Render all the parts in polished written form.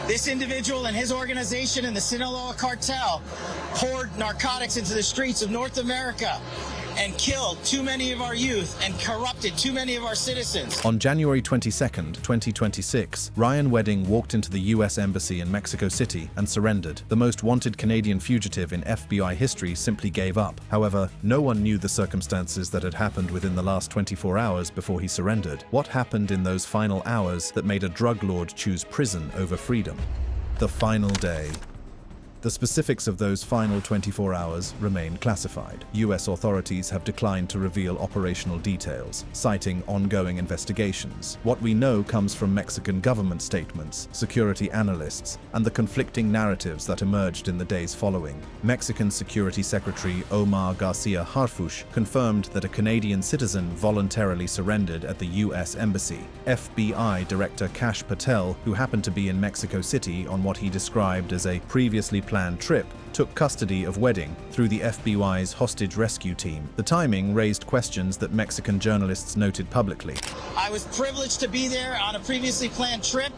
This individual and his organization and the Sinaloa cartel poured narcotics into the streets of North America and killed too many of our youth and corrupted too many of our citizens. On January 22nd, 2026, Ryan Wedding walked into the U.S. Embassy in Mexico City and surrendered. The most wanted Canadian fugitive in FBI history simply gave up. However, no one knew the circumstances that had happened within the last 24 hours before he surrendered. What happened in those final hours that made a drug lord choose prison over freedom? The final day. The specifics of those final 24 hours remain classified. U.S. authorities have declined to reveal operational details, citing ongoing investigations. What we know comes from Mexican government statements, security analysts, and the conflicting narratives that emerged in the days following. Mexican Security Secretary Omar Garcia Harfuch confirmed that a Canadian citizen voluntarily surrendered at the U.S. Embassy. FBI Director Kash Patel, who happened to be in Mexico City on what he described as a previously planned trip, took custody of Wedding through the FBI's hostage rescue team. The timing raised questions that Mexican journalists noted publicly. I was privileged to be there on a previously planned trip,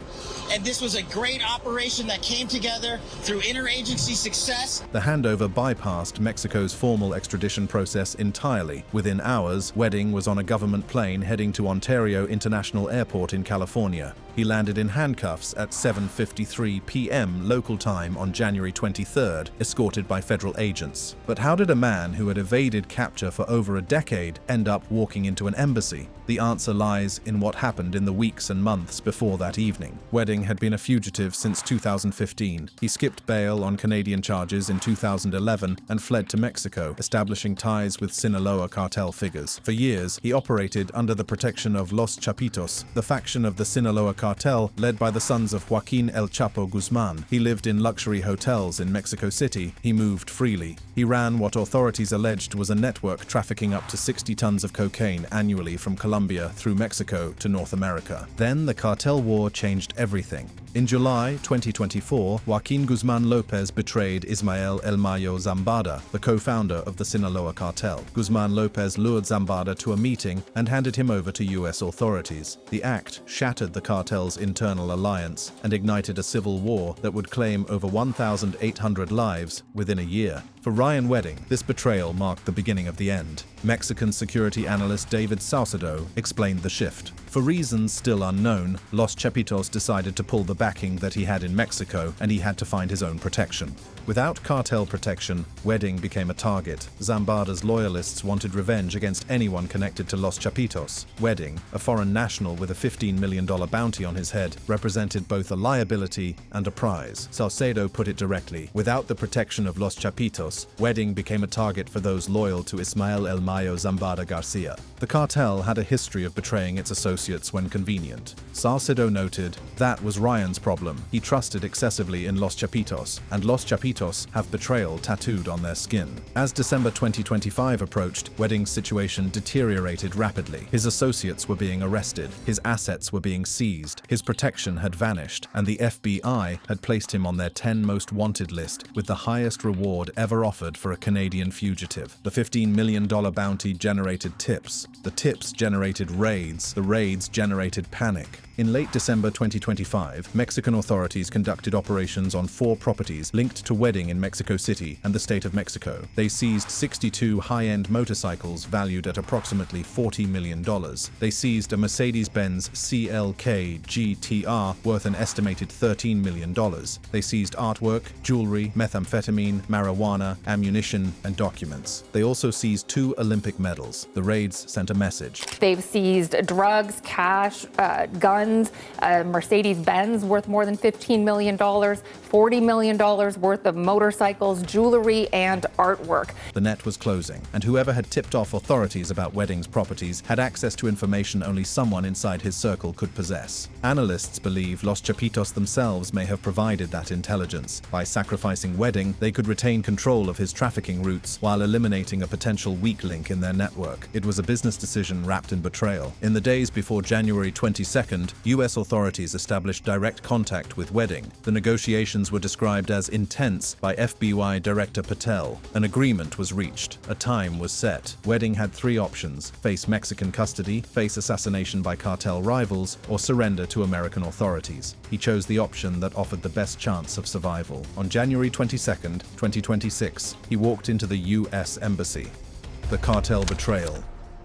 and this was a great operation that came together through interagency success. The handover bypassed Mexico's formal extradition process entirely. Within hours, Wedding was on a government plane heading to Ontario International Airport in California. He landed in handcuffs at 7:53 p.m. local time on January 23rd, escorted by federal agents. But how did a man who had evaded capture for over a decade end up walking into an embassy? The answer lies in what happened in the weeks and months before that evening. Wedding had been a fugitive since 2015. He skipped bail on Canadian charges in 2011 and fled to Mexico, establishing ties with Sinaloa cartel figures. For years, he operated under the protection of Los Chapitos, the faction of the Sinaloa cartel led by the sons of Joaquin El Chapo Guzman. He lived in luxury hotels in Mexico City. He moved freely. He ran what authorities alleged was a network trafficking up to 60 tons of cocaine annually from Colombia through Mexico to North America. Then the cartel war changed everything. In July 2024, Joaquin Guzman Lopez betrayed Ismael El Mayo Zambada, the co-founder of the Sinaloa cartel. Guzman Lopez lured Zambada to a meeting and handed him over to U.S. authorities. The act shattered the cartel's internal alliance and ignited a civil war that would claim over 1,800 lives within a year. For Ryan Wedding, this betrayal marked the beginning of the end. Mexican security analyst David Saucedo explained the shift. For reasons still unknown, Los Chapitos decided to pull the backing that he had in Mexico, and he had to find his own protection. Without cartel protection, Wedding became a target. Zambada's loyalists wanted revenge against anyone connected to Los Chapitos. Wedding, a foreign national with a $15 million bounty on his head, represented both a liability and a prize. Saucedo put it directly: without the protection of Los Chapitos, Wedding became a target for those loyal to Ismael El Mayo Zambada Garcia. The cartel had a history of betraying its associates when convenient. Saucedo noted, that was Ryan's problem. He trusted excessively in Los Chapitos, and Los Chapitos have betrayal tattooed on their skin. As December 2025 approached, Wedding's situation deteriorated rapidly. His associates were being arrested, his assets were being seized, his protection had vanished, and the FBI had placed him on their 10 most wanted list, with the highest reward ever offered for a Canadian fugitive. The $15 million bounty generated tips. The tips generated raids. The raids generated panic. In late December 2025, Mexican authorities conducted operations on 4 properties linked to Wedding in Mexico City and the state of Mexico. They seized 62 high-end motorcycles valued at approximately $40 million. They seized a Mercedes-Benz CLK GTR worth an estimated $13 million. They seized artwork, jewelry, methamphetamine, marijuana, ammunition, and documents. They also seized 2 Olympic medals. The raids sent a message. They've seized drugs, cash, guns, Mercedes-Benz worth more than $15 million, $40 million worth of motorcycles, jewelry, and artwork. The net was closing, and whoever had tipped off authorities about Wedding's properties had access to information only someone inside his circle could possess. Analysts believe Los Chapitos themselves may have provided that intelligence. By sacrificing Wedding, they could retain control of his trafficking routes while eliminating a potential weak link in their network. It was a business decision wrapped in betrayal. In the days before January 22nd, U.S. authorities established direct contact with Wedding. The negotiations were described as intense by FBI Director Patel. An agreement was reached. A time was set. Wedding had 3 options: face Mexican custody, face assassination by cartel rivals, or surrender surrender to American authorities. He chose the option that offered the best chance of survival. On January 22, 2026, he walked into the U.S. Embassy. The cartel betrayal.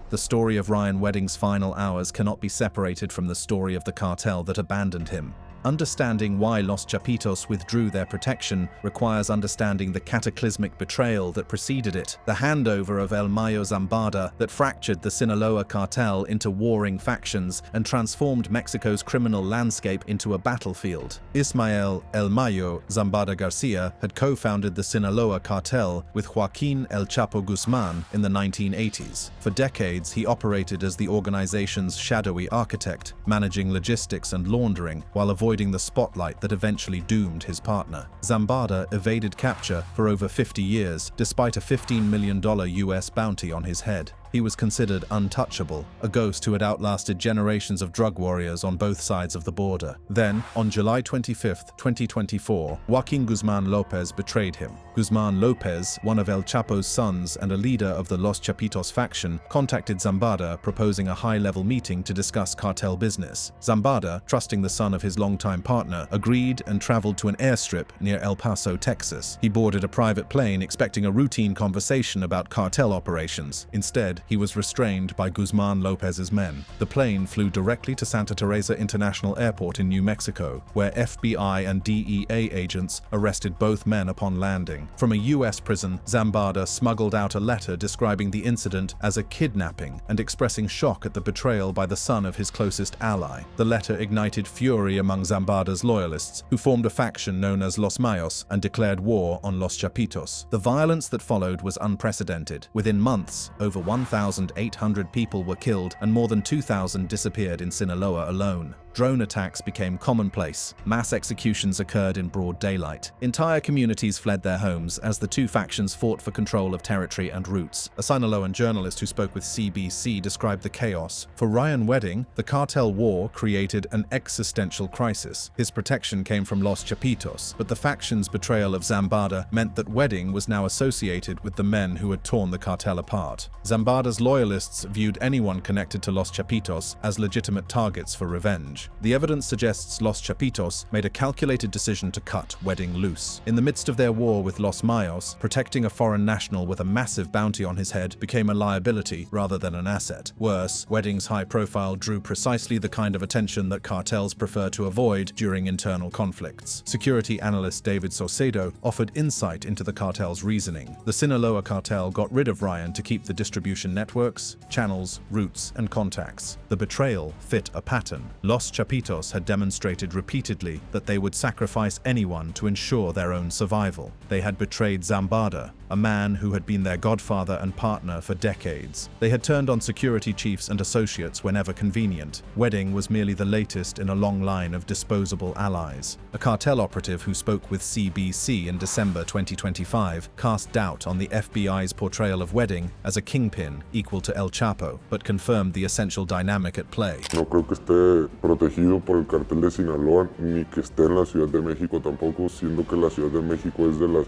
The story of Ryan Wedding's final hours cannot be separated from the story of the cartel that abandoned him. Understanding why Los Chapitos withdrew their protection requires understanding the cataclysmic betrayal that preceded it, the handover of El Mayo Zambada that fractured the Sinaloa cartel into warring factions and transformed Mexico's criminal landscape into a battlefield. Ismael El Mayo Zambada Garcia had co-founded the Sinaloa cartel with Joaquin El Chapo Guzman in the 1980s. For decades, he operated as the organization's shadowy architect, managing logistics and laundering while avoiding the spotlight that eventually doomed his partner. Zambada evaded capture for over 50 years, despite a $15 million US bounty on his head. He was considered untouchable, a ghost who had outlasted generations of drug warriors on both sides of the border. Then, on July 25, 2024, Joaquin Guzman Lopez betrayed him. Guzman Lopez, one of El Chapo's sons and a leader of the Los Chapitos faction, contacted Zambada proposing a high-level meeting to discuss cartel business. Zambada, trusting the son of his longtime partner, agreed and traveled to an airstrip near El Paso, Texas. He boarded a private plane expecting a routine conversation about cartel operations. Instead, he was restrained by Guzman Lopez's men. The plane flew directly to Santa Teresa International Airport in New Mexico, where FBI and DEA agents arrested both men upon landing. From a US prison, Zambada smuggled out a letter describing the incident as a kidnapping and expressing shock at the betrayal by the son of his closest ally. The letter ignited fury among Zambada's loyalists, who formed a faction known as Los Mayos and declared war on Los Chapitos. The violence that followed was unprecedented. Within months, over 1,800 people were killed and more than 2,000 disappeared in Sinaloa alone. Drone attacks became commonplace. Mass executions occurred in broad daylight. Entire communities fled their homes as the two factions fought for control of territory and routes. A Sinaloan journalist who spoke with CBC described the chaos. For Ryan Wedding, the cartel war created an existential crisis. His protection came from Los Chapitos, but the faction's betrayal of Zambada meant that Wedding was now associated with the men who had torn the cartel apart. Zambada's loyalists viewed anyone connected to Los Chapitos as legitimate targets for revenge. The evidence suggests Los Chapitos made a calculated decision to cut Wedding loose. In the midst of their war with Los Mayos, protecting a foreign national with a massive bounty on his head became a liability rather than an asset. Worse, Wedding's high profile drew precisely the kind of attention that cartels prefer to avoid during internal conflicts. Security analyst David Saucedo offered insight into the cartel's reasoning. The Sinaloa cartel got rid of Ryan to keep the distribution networks, channels, routes, and contacts. The betrayal fit a pattern. Los Chapitos had demonstrated repeatedly that they would sacrifice anyone to ensure their own survival. They had betrayed Zambada, a man who had been their godfather and partner for decades. They had turned on security chiefs and associates whenever convenient. Wedding was merely the latest in a long line of disposable allies. A cartel operative who spoke with CBC in December 2025 cast doubt on the FBI's portrayal of Wedding as a kingpin equal to El Chapo, but confirmed the essential dynamic at play. No creo que esté protegido por el cartel de Sinaloa, ni que esté en la Ciudad de México tampoco, siendo que la Ciudad de México es de las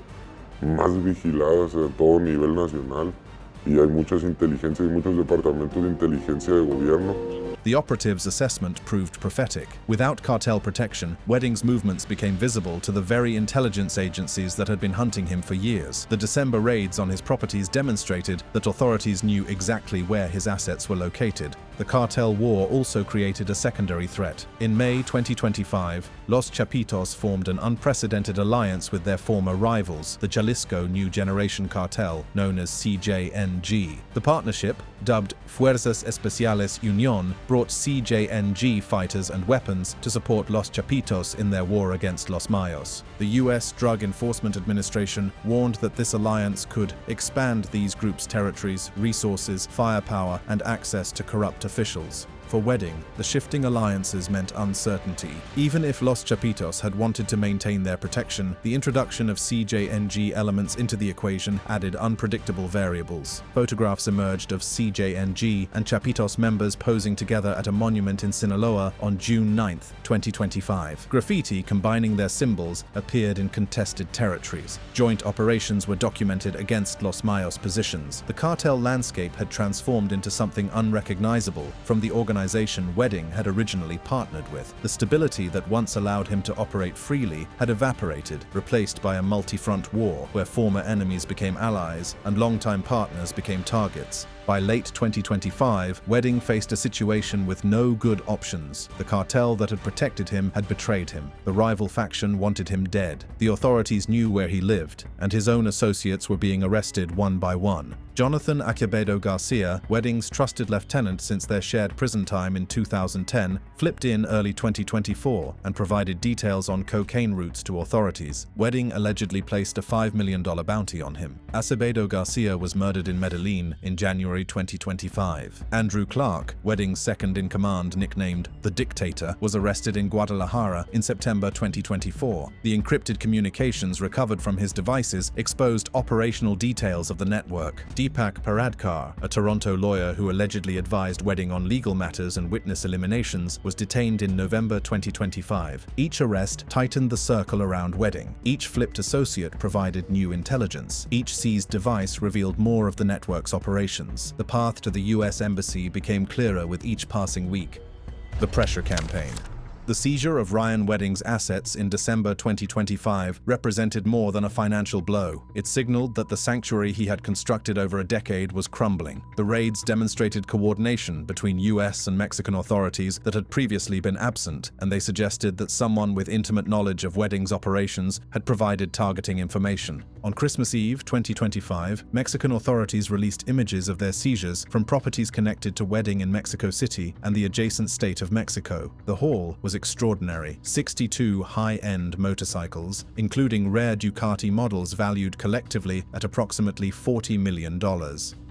más vigiladas a todo nivel nacional y hay muchas inteligencias y muchos departamentos de inteligencia de gobierno. The operative's assessment proved prophetic. Without cartel protection, Wedding's movements became visible to the very intelligence agencies that had been hunting him for years. The December raids on his properties demonstrated that authorities knew exactly where his assets were located. The cartel war also created a secondary threat. In May 2025, Los Chapitos formed an unprecedented alliance with their former rivals, the Jalisco New Generation Cartel, known as CJNG. The partnership, dubbed Fuerzas Especiales Unión, brought CJNG fighters and weapons to support Los Chapitos in their war against Los Mayos. The U.S. Drug Enforcement Administration warned that this alliance could expand these groups' territories, resources, firepower, and access to corrupt officials. For Wedding, the shifting alliances meant uncertainty. Even if Los Chapitos had wanted to maintain their protection, the introduction of CJNG elements into the equation added unpredictable variables. Photographs emerged of CJNG and Chapitos members posing together at a monument in Sinaloa on June 9, 2025. Graffiti combining their symbols appeared in contested territories. Joint operations were documented against Los Mayos positions. The cartel landscape had transformed into something unrecognizable, from the organization organization Wedding had originally partnered with. The stability that once allowed him to operate freely had evaporated, replaced by a multi-front war where former enemies became allies and longtime partners became targets. By late 2025, Wedding faced a situation with no good options. The cartel that had protected him had betrayed him. The rival faction wanted him dead. The authorities knew where he lived, and his own associates were being arrested one by one. Jonathan Acevedo Garcia, Wedding's trusted lieutenant since their shared prison time in 2010, flipped in early 2024 and provided details on cocaine routes to authorities. Wedding allegedly placed a $5 million bounty on him. Acevedo Garcia was murdered in Medellin in January 2025. Andrew Clark, Wedding's second-in-command nicknamed The Dictator, was arrested in Guadalajara in September 2024. The encrypted communications recovered from his devices exposed operational details of the network. Deepak Paradkar, a Toronto lawyer who allegedly advised Wedding on legal matters and witness eliminations, was detained in November 2025. Each arrest tightened the circle around Wedding. Each flipped associate provided new intelligence. Each seized device revealed more of the network's operations. The path to the US Embassy became clearer with each passing week. The pressure campaign. The seizure of Ryan Wedding's assets in December 2025 represented more than a financial blow. It signaled that the sanctuary he had constructed over a decade was crumbling. The raids demonstrated coordination between US and Mexican authorities that had previously been absent, and they suggested that someone with intimate knowledge of Wedding's operations had provided targeting information. On Christmas Eve 2025, Mexican authorities released images of their seizures from properties connected to Wedding in Mexico City and the adjacent state of Mexico. The haul was extraordinary. 62 high-end motorcycles, including rare Ducati models valued collectively at approximately $40 million.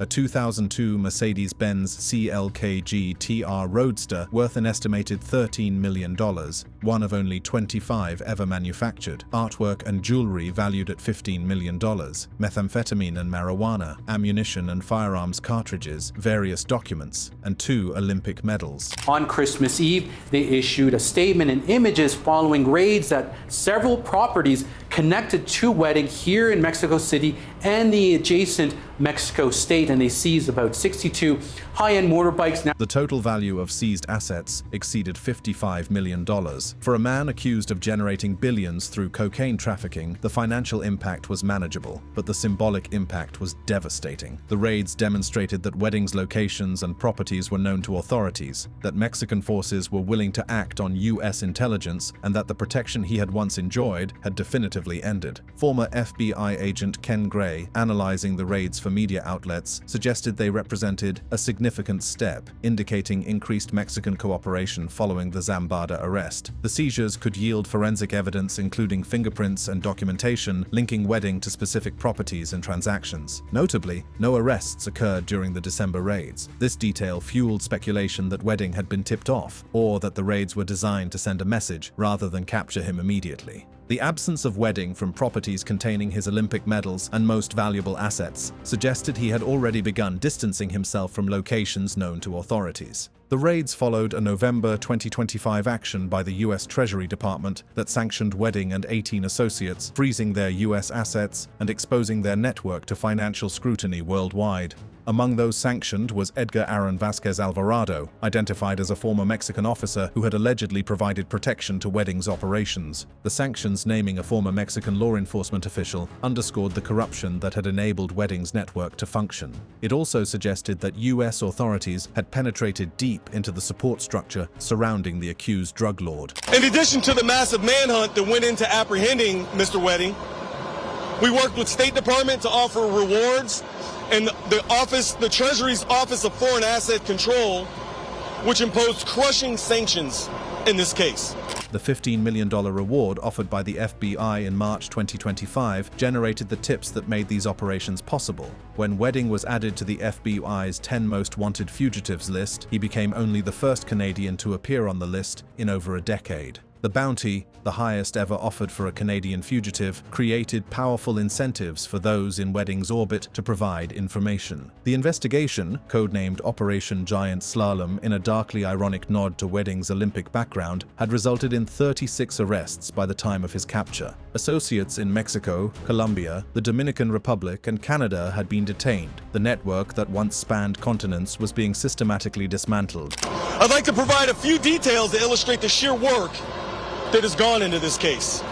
A 2002 Mercedes-Benz CLK TR Roadster worth an estimated $13 million, one of only 25 ever manufactured. Artwork and jewelry valued at $15 million. Methamphetamine and marijuana, ammunition and firearms cartridges, various documents, and 2 Olympic medals. On Christmas Eve, they issued a statement and images following raids at several properties connected to Wedding here in Mexico City and the adjacent Mexico state, and they seized about 62 high-end motorbikes. The total value of seized assets exceeded $55 million. For a man accused of generating billions through cocaine trafficking, the financial impact was manageable, but the symbolic impact was devastating. The raids demonstrated that Wedding's locations and properties were known to authorities, that Mexican forces were willing to act on US intelligence, and that the protection he had once enjoyed had definitively ended. Former FBI agent Ken Gray, analyzing the raids for media outlets, suggested they represented a significant step, indicating increased Mexican cooperation following the Zambada arrest. The seizures could yield forensic evidence including fingerprints and documentation linking Wedding to specific properties and transactions. Notably, no arrests occurred during the December raids. This detail fueled speculation that Wedding had been tipped off, or that the raids were designed to send a message rather than capture him immediately. The absence of Wedding from properties containing his Olympic medals and most valuable assets suggested he had already begun distancing himself from locations known to authorities. The raids followed a November 2025 action by the US Treasury Department that sanctioned Wedding and 18 associates, freezing their US assets and exposing their network to financial scrutiny worldwide. Among those sanctioned was Edgar Aaron Vasquez Alvarado, identified as a former Mexican officer who had allegedly provided protection to Wedding's operations. The sanctions naming a former Mexican law enforcement official underscored the corruption that had enabled Wedding's network to function. It also suggested that US authorities had penetrated deep into the support structure surrounding the accused drug lord. In addition to the massive manhunt that went into apprehending Mr. Wedding, we worked with State Department to offer rewards, and the Treasury's Office of Foreign Asset Control, which imposed crushing sanctions in this case. The $15 million reward offered by the FBI in March 2025 generated the tips that made these operations possible. When Wedding was added to the FBI's 10 most wanted fugitives list, he became only the first Canadian to appear on the list in over a decade. The bounty, the highest ever offered for a Canadian fugitive, created powerful incentives for those in Wedding's orbit to provide information. The investigation, codenamed Operation Giant Slalom in a darkly ironic nod to Wedding's Olympic background, had resulted in 36 arrests by the time of his capture. Associates in Mexico, Colombia, the Dominican Republic, and Canada had been detained. The network that once spanned continents was being systematically dismantled. I'd like to provide a few details to illustrate the sheer work that has gone into this case.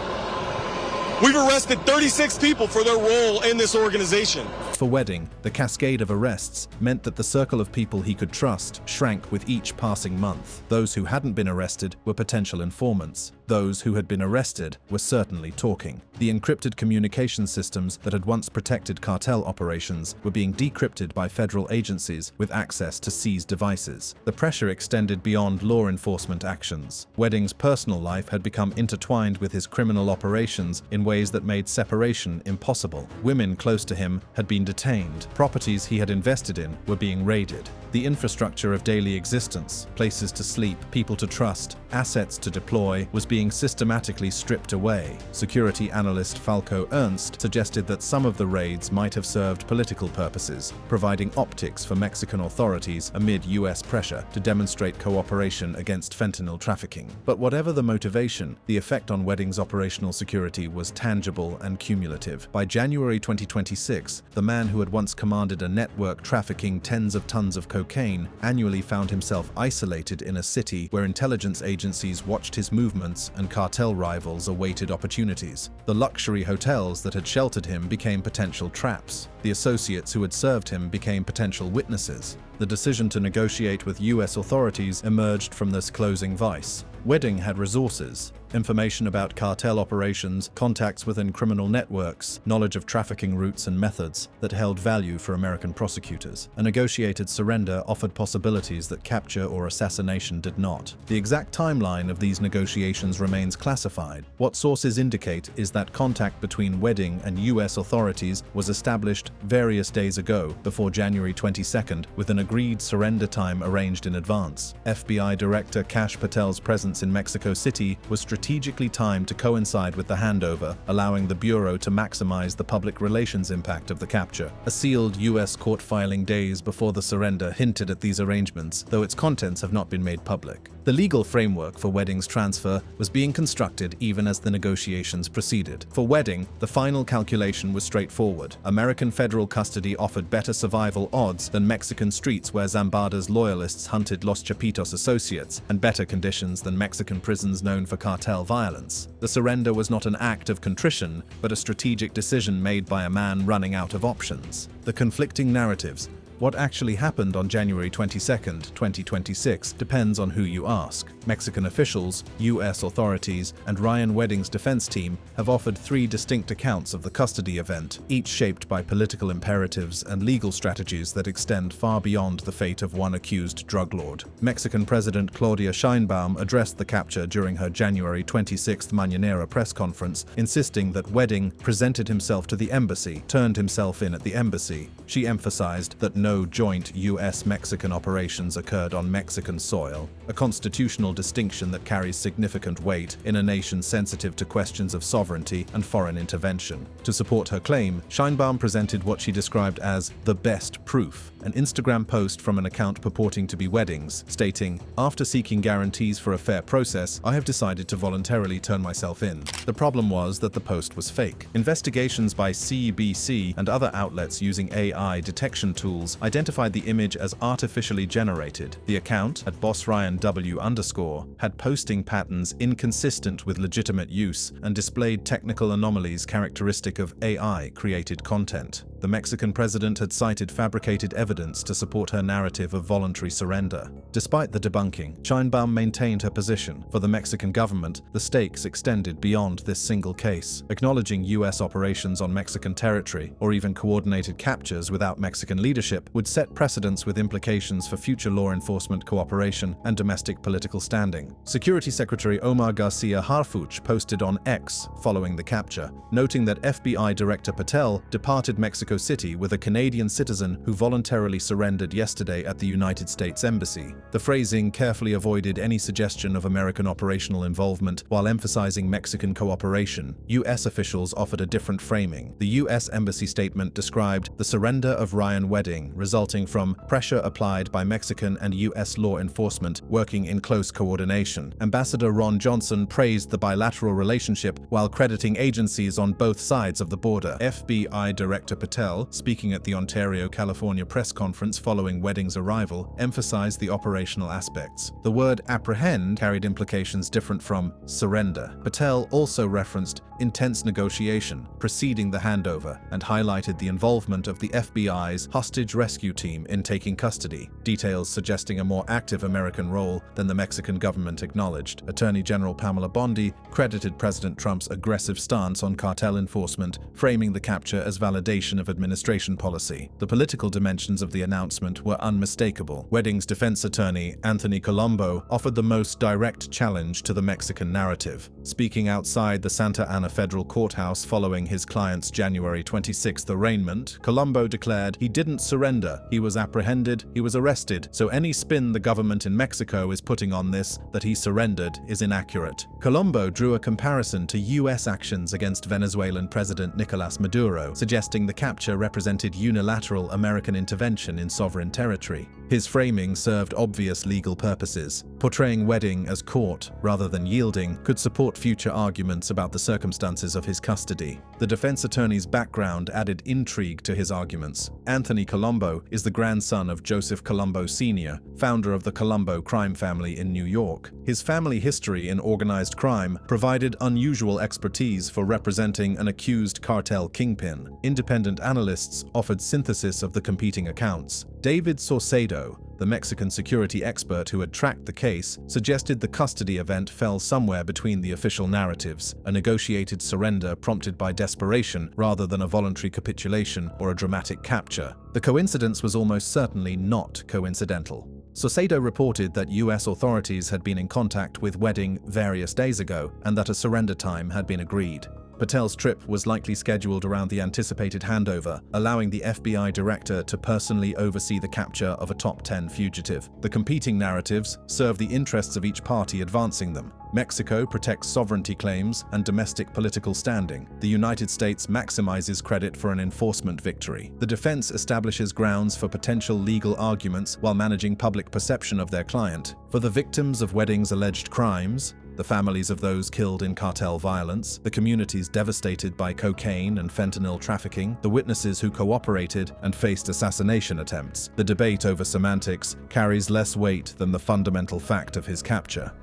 We've arrested 36 people for their role in this organization. For Wedding, the cascade of arrests meant that the circle of people he could trust shrank with each passing month. Those who hadn't been arrested were potential informants. Those who had been arrested were certainly talking. The encrypted communication systems that had once protected cartel operations were being decrypted by federal agencies with access to seized devices. The pressure extended beyond law enforcement actions. Wedding's personal life had become intertwined with his criminal operations in ways that made separation impossible. Women close to him had been detained. Properties he had invested in were being raided. The infrastructure of daily existence, places to sleep, people to trust, assets to deploy, was being systematically stripped away. Security analyst Falco Ernst suggested that some of the raids might have served political purposes, providing optics for Mexican authorities amid US pressure to demonstrate cooperation against fentanyl trafficking. But whatever the motivation, the effect on Wedding's operational security was tangible and cumulative. By January 2026, the man who had once commanded a network trafficking tens of tons of cocaine annually found himself isolated in a city where intelligence agencies watched his movements and cartel rivals awaited opportunities. The luxury hotels that had sheltered him became potential traps. The associates who had served him became potential witnesses. The decision to negotiate with US authorities emerged from this closing vice. Wedding had resources, information about cartel operations, contacts within criminal networks, knowledge of trafficking routes and methods that held value for American prosecutors. A negotiated surrender offered possibilities that capture or assassination did not. The exact timeline of these negotiations remains classified. What sources indicate is that contact between Wedding and US authorities was established various days ago, before January 22nd, with an agreed surrender time arranged in advance. FBI Director Kash Patel's presence in Mexico City was strategically timed to coincide with the handover, allowing the Bureau to maximize the public relations impact of the capture. A sealed US court filing days before the surrender hinted at these arrangements, though its contents have not been made public. The legal framework for Wedding's transfer was being constructed even as the negotiations proceeded. For Wedding, the final calculation was straightforward. American federal custody offered better survival odds than Mexican streets where Zambada's loyalists hunted Los Chapitos associates, and better conditions than Mexican prisons known for cartel violence. The surrender was not an act of contrition, but a strategic decision made by a man running out of options. The conflicting narratives, what actually happened on January 22, 2026, depends on who you ask. Mexican officials, US authorities, and Ryan Wedding's defense team have offered three distinct accounts of the custody event, each shaped by political imperatives and legal strategies that extend far beyond the fate of one accused drug lord. Mexican President Claudia Sheinbaum addressed the capture during her January 26th Mañanera press conference, insisting that Wedding presented himself to the embassy, turned himself in at the embassy. She emphasized that no joint US-Mexican operations occurred on Mexican soil, a constitutional distinction that carries significant weight in a nation sensitive to questions of sovereignty and foreign intervention. To support her claim, Sheinbaum presented what she described as the best proof, an Instagram post from an account purporting to be Wedding's, stating, "After seeking guarantees for a fair process, I have decided to voluntarily turn myself in." The problem was that the post was fake. Investigations by CBC and other outlets using AI detection tools identified the image as artificially generated. The account, at BossRyanW_, had posting patterns inconsistent with legitimate use and displayed technical anomalies characteristic of AI-created content. The Mexican president had cited fabricated evidence to support her narrative of voluntary surrender. Despite the debunking, Sheinbaum maintained her position. For the Mexican government, the stakes extended beyond this single case. Acknowledging US operations on Mexican territory, or even coordinated captures without Mexican leadership, would set precedents with implications for future law enforcement cooperation and domestic political standing. Security Secretary Omar Garcia Harfuch posted on X following the capture, noting that FBI Director Patel departed Mexico City with a Canadian citizen who voluntarily surrendered yesterday at the United States Embassy. The phrasing carefully avoided any suggestion of American operational involvement while emphasizing Mexican cooperation. U.S. officials offered a different framing. The U.S. Embassy statement described the surrender of Ryan Wedding resulting from pressure applied by Mexican and U.S. law enforcement working in close coordination. Ambassador Ron Johnson praised the bilateral relationship while crediting agencies on both sides of the border. FBI Director Patel, speaking at the Ontario, California press conference following Wedding's arrival, emphasized the operational aspects. The word apprehend carried implications different from surrender. Patel also referenced intense negotiation preceding the handover and highlighted the involvement of the FBI's hostage rescue team in taking custody, details suggesting a more active American role than the Mexican government acknowledged. Attorney General Pamela Bondi credited President Trump's aggressive stance on cartel enforcement, framing the capture as validation of administration policy. The political dimensions of the announcement were unmistakable. Wedding's defense attorney, Anthony Colombo, offered the most direct challenge to the Mexican narrative. Speaking outside the Santa Ana federal courthouse following his client's January 26th arraignment, Colombo declared he didn't surrender, he was apprehended, he was arrested, so any spin the government in Mexico is putting on this, that he surrendered, is inaccurate. Colombo drew a comparison to U.S. actions against Venezuelan President Nicolás Maduro, suggesting the capture represented unilateral American intervention in sovereign territory. His framing served obvious legal purposes. Portraying Wedding as caught rather than yielding could support future arguments about the circumstances of his custody. The defense attorney's background added intrigue to his arguments. Anthony Colombo is the grandson of Joseph Colombo Sr., founder of the Colombo crime family in New York. His family history in organized crime provided unusual expertise for representing an accused cartel kingpin. Independent analysts offered synthesis of the competing accounts. David Saucedo, the Mexican security expert who had tracked the case, suggested the custody event fell somewhere between the official narratives, a negotiated surrender prompted by desperation rather than a voluntary capitulation or a dramatic capture. The coincidence was almost certainly not coincidental. Saucedo reported that U.S. authorities had been in contact with Wedding various days ago and that a surrender time had been agreed. Patel's trip was likely scheduled around the anticipated handover, allowing the FBI director to personally oversee the capture of a top 10 fugitive. The competing narratives serve the interests of each party advancing them. Mexico protects sovereignty claims and domestic political standing. The United States maximizes credit for an enforcement victory. The defense establishes grounds for potential legal arguments while managing public perception of their client. For the victims of Wedding's alleged crimes, the families of those killed in cartel violence, the communities devastated by cocaine and fentanyl trafficking, the witnesses who cooperated and faced assassination attempts, the debate over semantics carries less weight than the fundamental fact of his capture.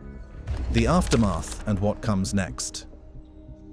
The aftermath and what comes next.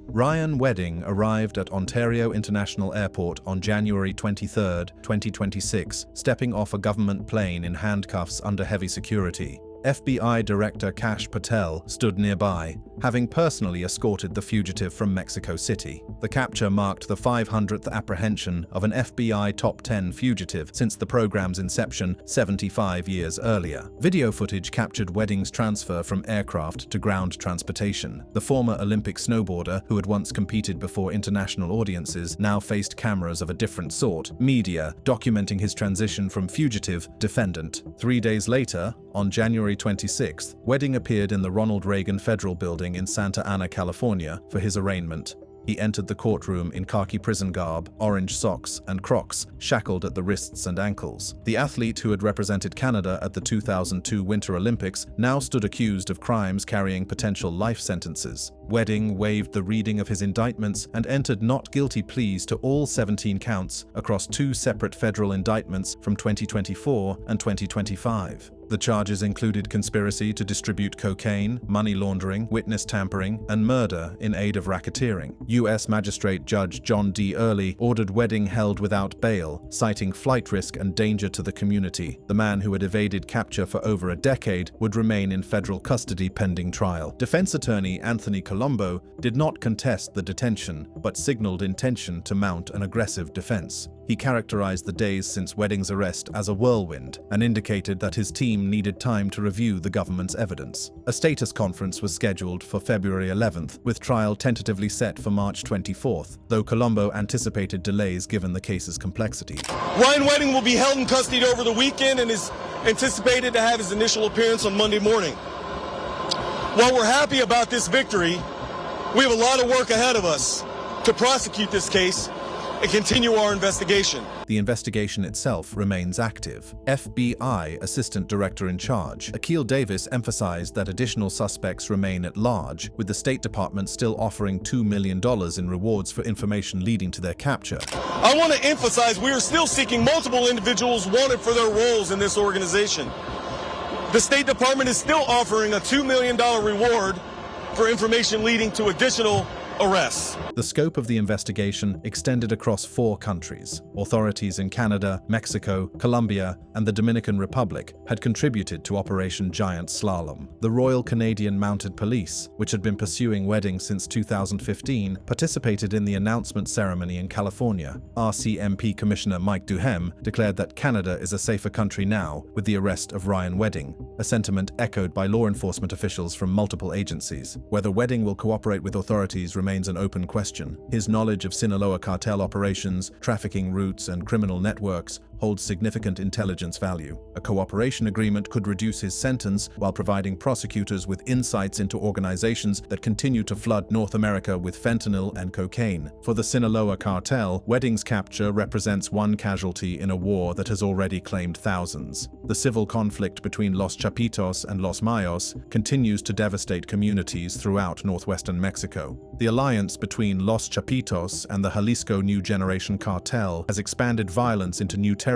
Ryan Wedding arrived at Ontario International Airport on January 23, 2026, stepping off a government plane in handcuffs under heavy security. FBI Director Kash Patel stood nearby, having personally escorted the fugitive from Mexico City. The capture marked the 500th apprehension of an FBI top 10 fugitive since the program's inception 75 years earlier. Video footage captured Wedding's transfer from aircraft to ground transportation. The former Olympic snowboarder, who had once competed before international audiences, now faced cameras of a different sort, media documenting his transition from fugitive to defendant. 3 days later, on January 26th, Wedding appeared in the Ronald Reagan Federal Building in Santa Ana, California, for his arraignment. He entered the courtroom in khaki prison garb, orange socks, and Crocs, shackled at the wrists and ankles. The athlete who had represented Canada at the 2002 Winter Olympics now stood accused of crimes carrying potential life sentences. Wedding waived the reading of his indictments and entered not guilty pleas to all 17 counts across 2 separate federal indictments from 2024 and 2025. The charges included conspiracy to distribute cocaine, money laundering, witness tampering, and murder in aid of racketeering. U.S. Magistrate Judge John D. Early ordered Wedding held without bail, citing flight risk and danger to the community. The man who had evaded capture for over a decade would remain in federal custody pending trial. Defense attorney Anthony Colombo did not contest the detention, but signaled intention to mount an aggressive defense. He characterized the days since Wedding's arrest as a whirlwind and indicated that his team team needed time to review the government's evidence. A status conference was scheduled for February 11th, with trial tentatively set for March 24th, though Colombo anticipated delays given the case's complexity. Ryan Wedding will be held in custody over the weekend and is anticipated to have his initial appearance on Monday morning. While we're happy about this victory, we have a lot of work ahead of us to prosecute this case and continue our investigation. The investigation itself remains active. FBI Assistant Director in Charge, Akil Davis, emphasized that additional suspects remain at large, with the State Department still offering $2 million in rewards for information leading to their capture. I want to emphasize we are still seeking multiple individuals wanted for their roles in this organization. The State Department is still offering a $2 million reward for information leading to additional arrests. The scope of the investigation extended across 4 countries. Authorities in Canada, Mexico, Colombia, and the Dominican Republic had contributed to Operation Giant Slalom. The Royal Canadian Mounted Police, which had been pursuing Wedding since 2015, participated in the announcement ceremony in California. RCMP Commissioner Mike Duhem declared that Canada is a safer country now with the arrest of Ryan Wedding, a sentiment echoed by law enforcement officials from multiple agencies. Whether Wedding will cooperate with authorities remains an open question. His knowledge of Sinaloa cartel operations, trafficking routes, and criminal networks holds significant intelligence value. A cooperation agreement could reduce his sentence while providing prosecutors with insights into organizations that continue to flood North America with fentanyl and cocaine. For the Sinaloa cartel, Wedding's capture represents one casualty in a war that has already claimed thousands. The civil conflict between Los Chapitos and Los Mayos continues to devastate communities throughout northwestern Mexico. The alliance between Los Chapitos and the Jalisco New Generation cartel has expanded violence into new territories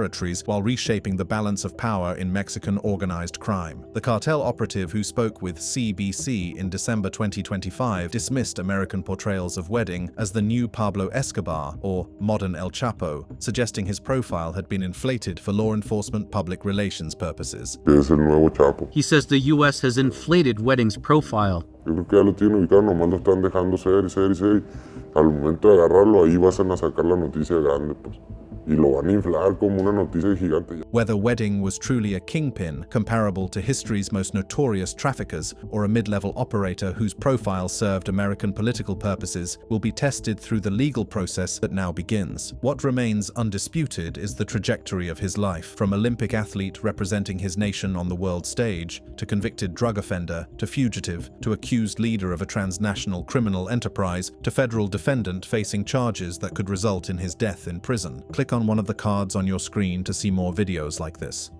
while reshaping the balance of power in Mexican organized crime. The cartel operative who spoke with CBC in December 2025 dismissed American portrayals of Wedding as the new Pablo Escobar or modern El Chapo, suggesting his profile had been inflated for law enforcement public relations purposes. Es el nuevo Chapo. He says the U.S. has inflated Wedding's profile. Yo creo que ya lo tienen ubicado, nomás lo están dejando ser. Al momento de agarrarlo, ahí vas a sacar la noticia grande, pues. Y lo van a inflar como una noticia gigante. Whether Wedding was truly a kingpin, comparable to history's most notorious traffickers, or a mid-level operator whose profile served American political purposes, will be tested through the legal process that now begins. What remains undisputed is the trajectory of his life, from Olympic athlete representing his nation on the world stage, to convicted drug offender, to fugitive, to accused leader of a transnational criminal enterprise, to federal defendant facing charges that could result in his death in prison. Click on one of the cards on your screen to see more videos like this.